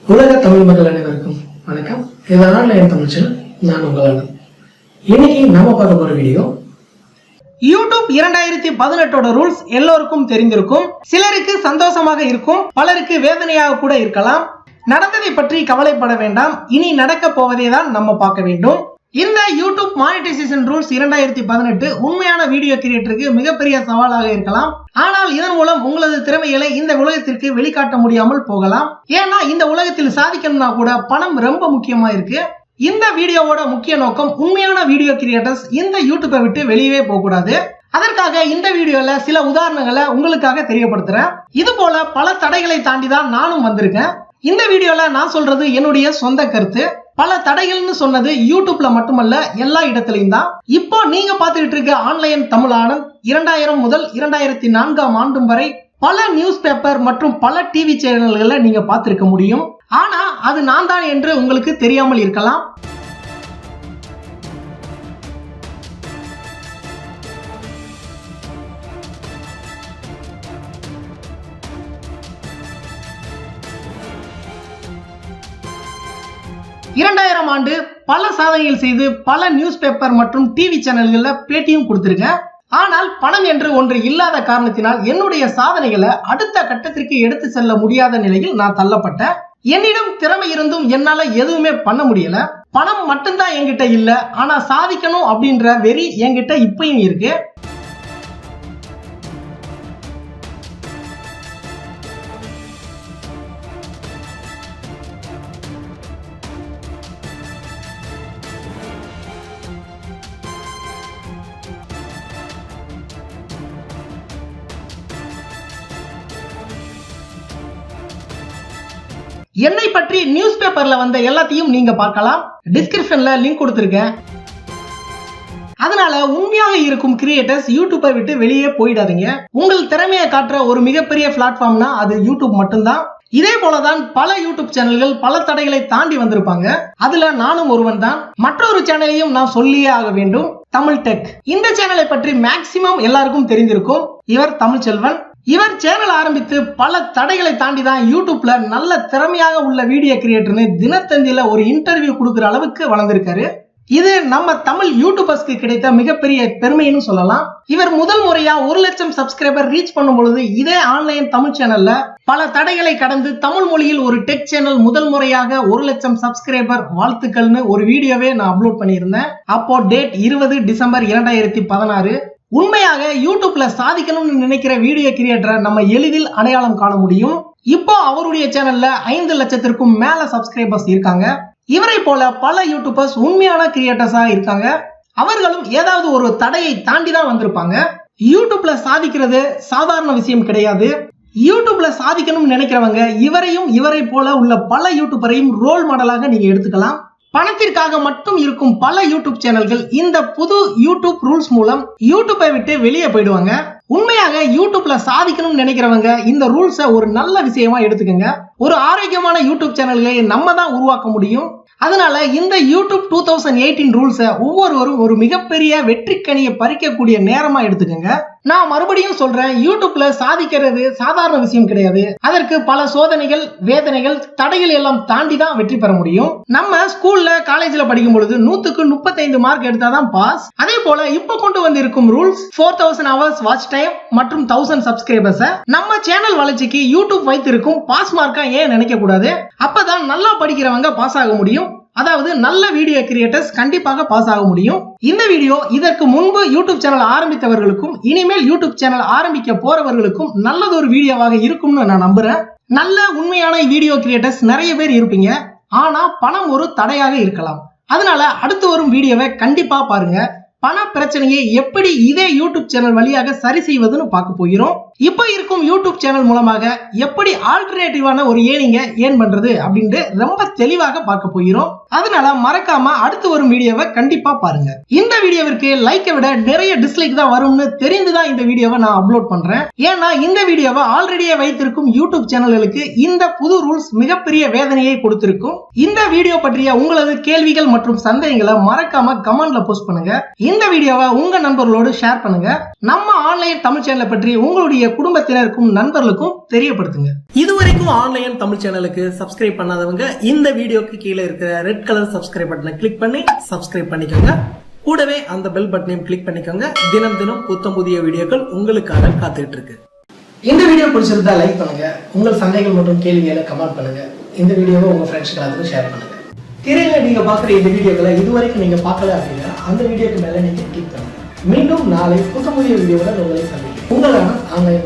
உலக தமிழ் மக்கள் அனைவருக்கும் வணக்கம். இது ஆன்லைன் தமிழ் சேனல். நான் உங்கள் இன்னைக்கு நாம பார்க்க போற வீடியோ யூடியூப் 2018 ரூல்ஸ் எல்லோருக்கும் தெரிந்திருக்கும். சிலருக்கு சந்தோஷமாக இருக்கும், பலருக்கு வேதனையாக கூட இருக்கலாம். நடந்ததை பற்றி கவலைப்பட வேண்டாம், இனி நடக்க போவதே தான் நம்ம பார்க்க வேண்டும். இந்த யூடியூப் மானிட்டைசேஷன் ரூல்ஸ் 2018 உண்மையான வீடியோ கிரியேட்டருக்கு மிகப்பெரிய சவாலாக இருக்கலாம். ஆனால் இதன் மூலம் உங்களது திறமைகளை இந்த உலகத்திற்கு வெளிக்காட்ட முடியாமல் போகலாம். ஏன்னா இந்த உலகத்தில் சாதிக்கணும்னா கூட பணம் ரொம்ப முக்கியமா இருக்கு. இந்த வீடியோவோட முக்கிய நோக்கம் உண்மையான வீடியோ கிரியேட்டர்ஸ் இந்த யூடியூப்பை விட்டு வெளியவே போக கூடாது. அதற்காக இந்த வீடியோல சில உதாரணங்களை உங்களுக்காக தெரியப்படுத்துறேன். இது போல பல தடைகளை தாண்டி தான் நானும் வந்திருக்கேன். இந்த வீடியோல நான் சொல்றது என்னுடைய சொந்த கருத்து. பல தடைகள்னு சொன்னது யூடியூப்ல மட்டுமல்ல, எல்லா இடத்துலயும் தான். இப்போ நீங்க பார்த்துக்கிட்டு இருக்க ஆன்லைன் தமிழ் ஆனந்த் 2000 முதல் 2004 ஆண்டு வரை பல நியூஸ் பேப்பர் மற்றும் பல டிவி சேனல்களை நீங்க பார்த்திருக்க முடியும். ஆனா அது நான் தான் என்று உங்களுக்கு தெரியாமல் இருக்கலாம். ஆண்டு பல சாதனைகள் செய்து பல நியூஸ் பேப்பர் மற்றும் டிவி சேனல்கள்ல பேட்டியும் கொடுத்திருக்கேன். ஆனால் பணம் என்று ஒன்று இல்லாத காரணத்தினால் என்னுடைய சாதனைகளை அடுத்த கட்டத்திற்கு எடுத்து செல்ல முடியாத நிலையில் நான் தள்ளப்பட்டேன். என்னிடம் திறமை இருந்தும் என்னால எதுவுமே பண்ண முடியல. பணம் மட்டும்தான் என்கிட்ட இல்ல, ஆனா சாதிக்கணும் அப்படின்ற வெறி என்கிட்ட இப்பயும் இருக்கு. என்னை பற்றி நியூஸ் பேப்பர்ல வந்த எல்லாத்தையும் நீங்க பார்க்கலாம். டிஸ்கிரிப்ஷன்ல லிங்க் கொடுத்திருக்கேன். அதனால உண்மையாக இருக்கும் கிரியேட்டர்ஸ் யூடியூப்பை விட்டு வெளியே போயிடாதீங்க. உங்கள் திறமையை காட்டுற ஒரு மிகப்பெரிய பிளாட்ஃபார்ம்னா அது யூடியூப் மட்டும்தான். இதே போலதான் பல யூடியூப் சேனல்கள் பல தடைகளை தாண்டி வந்திருப்பாங்க. அதுல நானும் ஒருவன் தான். மற்றொரு சேனலையும் நான் சொல்லியே ஆக வேண்டும், தமிழ் டெக். இந்த சேனலை பற்றி மேக்சிமம் எல்லாருக்கும் தெரிந்திருக்கும். இவர் தமிழ் செல்வன். இவர் சேனல் ஆரம்பித்து பல தடைகளை தாண்டி தான் யூடியூப்ல நல்ல திறமையாக உள்ள வீடியோ கிரியேட்டர்னு தினத்தந்தியில ஒரு இன்டர்வியூ கொடுக்கிற அளவுக்கு வளர்ந்திருக்காரு. இது நம்ம தமிழ் யூடியூபர்ஸ்க்கு கிடைத்த மிகப்பெரிய பெருமைன்னு சொல்லலாம். இவர் முதல் முறையா 1 லட்சம் சப்ஸ்கிரைபர் ரீச் பண்ணும் பொழுது இதே ஆன்லைன் தமிழ் சேனல்ல பல தடைகளை கடந்து தமிழ் மொழியில் ஒரு டெக் சேனல் முதல் முறையாக 1 லட்சம் சப்ஸ்கிரைபர் வாழ்த்துக்கள்னு ஒரு வீடியோவே நான் அப்லோட் பண்ணியிருந்தேன். அப்போ டேட் 20 டிசம்பர் 2016. உண்மையாக யூடியூப்ல சாதிக்கணும்னு நினைக்கிற வீடியோ கிரியேட்டரை நம்ம எளிதில் அடையாளம் காண முடியும். இப்போ அவருடைய சேனல்ல 5 லட்சத்திற்கும் மேல சப்ஸ்கிரைபர்ஸ் இருக்காங்க. இவரை போல பல யூடியூபர்ஸ் உண்மையான கிரியேட்டர்ஸா இருக்காங்க. அவர்களும் ஏதாவது ஒரு தடையை தாண்டி தான் வந்திருப்பாங்க. யூடியூப்ல சாதிக்கிறது சாதாரண விஷயம் கிடையாது. யூடியூப்ல சாதிக்கணும்னு நினைக்கிறவங்க இவரையும் இவரை போல உள்ள பல யூடியூபரையும் ரோல் மாடலாக நீங்க எடுத்துக்கலாம். பணத்திற்காக மட்டும் இருக்கும் பல யூடியூப் சேனல்கள் இந்த புது யூடியூப் ரூல்ஸ் மூலம் யூடியூப்பை விட்டு வெளியே போயிடுவாங்க. உண்மையாக யூடியூப்ல சாதிக்கணும்னு நினைக்கிறவங்க இந்த ரூல்ஸை ஒரு நல்ல விஷயமா எடுத்துக்கங்க. ஒரு ஆரோக்கியமான யூடியூப் சேனல்களை நம்ம தான் உருவாக்க முடியும். அதனால இந்த யூடியூப் 2018 ரூல்ஸை ஒவ்வொருவரும் ஒரு மிகப்பெரிய வெற்றிக்கனியை பறிக்கக்கூடிய நேரமா எடுத்துக்கங்க. நான் மறுபடியும் சொல்றேன், யூடியூப்ல சாதிக்கிறது சாதாரண விஷயம் கிடையாது. அதற்கு பல சோதனைகள், வேதனைகள், தடைகள் எல்லாம் தாண்டி தான் வெற்றி பெற முடியும். நம்ம ஸ்கூல்ல காலேஜ்ல படிக்கும் பொழுது 100க்கு 35 மார்க் எடுத்தாதான் பாஸ். அதே போல இப்ப கொண்டு வந்திருக்கும் ரூல்ஸ் 4000 hours வாட்ச் டைம் மற்றும் 1000 சப்ஸ்கிரைபர்ஸ் நம்ம சேனல் வளர்ச்சிக்கு யூடியூப் வைத்திருக்கும் பாஸ் மார்க்கா ஏன் நினைக்க கூடாது? அப்பதான் நல்லா படிக்கிறவங்க பாஸ் ஆக முடியும். அதாவது நல்ல வீடியோ கிரியேட்டர்ஸ் கண்டிப்பாக பாஸ் ஆக முடியும். இந்த வீடியோ இதற்கு முன்பு யூடியூப் சேனல் ஆரம்பித்தவர்களுக்கும் இனிமேல் யூடியூப் சேனல் ஆரம்பிக்க போறவர்களுக்கும் நல்லதொரு வீடியோவாக இருக்கும்னு நான் நம்புறேன். நல்ல உண்மையான வீடியோ கிரியேட்டர்ஸ் நிறைய பேர் இருப்பீங்க. ஆனா பணம் ஒரு தடையாக இருக்கலாம். அதனால அடுத்து வரும் வீடியோவை கண்டிப்பா பாருங்க. பண பிரச்சனையை எப்படி இதே யூடியூப் சேனல் வழியாக சரி செய்வதுன்னு பார்க்க போகிறோம். இப்ப இருக்கும் யூடியூப் சேனல் மூலமாக எப்படி ஆல்டர்னேட்டிவான ஒரு ஏர்னிங்க ஏர்ன் பண்றது அப்படின்ட்டு ரொம்ப தெளிவாக பார்க்க போகிறோம். அதனால மறக்காம அடுத்து வரும் வீடியோவை கண்டிப்பா பாருங்க. இந்த வீடியோவிற்கு லைக்கை விட நிறைய டிஸ்லைக் தான் வரும்னு தெரிந்துதான் இந்த வீடியோவை நான் அப்லோட் பண்றேன். ஏன்னா இந்த வீடியோவை ஆல்ரெடியே வைத்திருக்கும் யூடியூப் சேனல்களுக்கு இந்த புது ரூல்ஸ் மிகப்பெரிய வேதனையை கொடுத்திருக்கும். இந்த வீடியோ பற்றிய உங்களது கேள்விகள் மற்றும் சந்தேகங்களை மறக்காம கமெண்ட்ல போஸ்ட் பண்ணுங்க. இந்த வீடியோவை உங்க நண்பர்களோடு ஷேர் பண்ணுங்க. நம்ம ஆன்லைன் தமிழ் சேனலை பற்றி உங்களுடைய குடும்பத்தினருக்கும் நண்பர்களுக்கும் தெரியப்படுத்துங்க. இதுவரைக்கும் ஆன்லைன் தமிழ் சேனலுக்கு சப்ஸ்கிரைப் பண்ணாதவங்க இந்த வீடியோக்கு கீழே இருக்கிற ரெட் கலர் சப்ஸ்கிரைப் பட்டனை கிளிக் பண்ணி சப்ஸ்கிரைப் பண்ணிக்கோங்க. கூடவே அந்த பெல் பட்டனையும் கிளிக் பண்ணிக்கோங்க. தினம் தினம் புத்தம் புதிய வீடியோக்கள் உங்களுக்காக காத்துக்கிட்டு இருக்கு. இந்த வீடியோ பிடிச்சிருந்தா லைக் பண்ணுங்க. உங்கள் சந்தேகங்கள் மற்றும் கேள்விகளை கமெண்ட் பண்ணுங்க. இந்த வீடியோவை உங்க ஃப்ரெண்ட்ஸ்க்கு எல்லாத்துக்கும் ஷேர் பண்ணுங்க. திரையில நீங்க பாக்குற இந்த வீடியோக்களை இதுவரைக்கும் நீங்க பார்க்கல அப்படின்னா அந்த வீடியோக்கு மேல நீங்க கிளிக் பண்ணுங்க. மீண்டும் நாளை புதிய வீடியோவுடன் உங்களை சந்திக்கிறேன். உங்களான ஆன்லைன்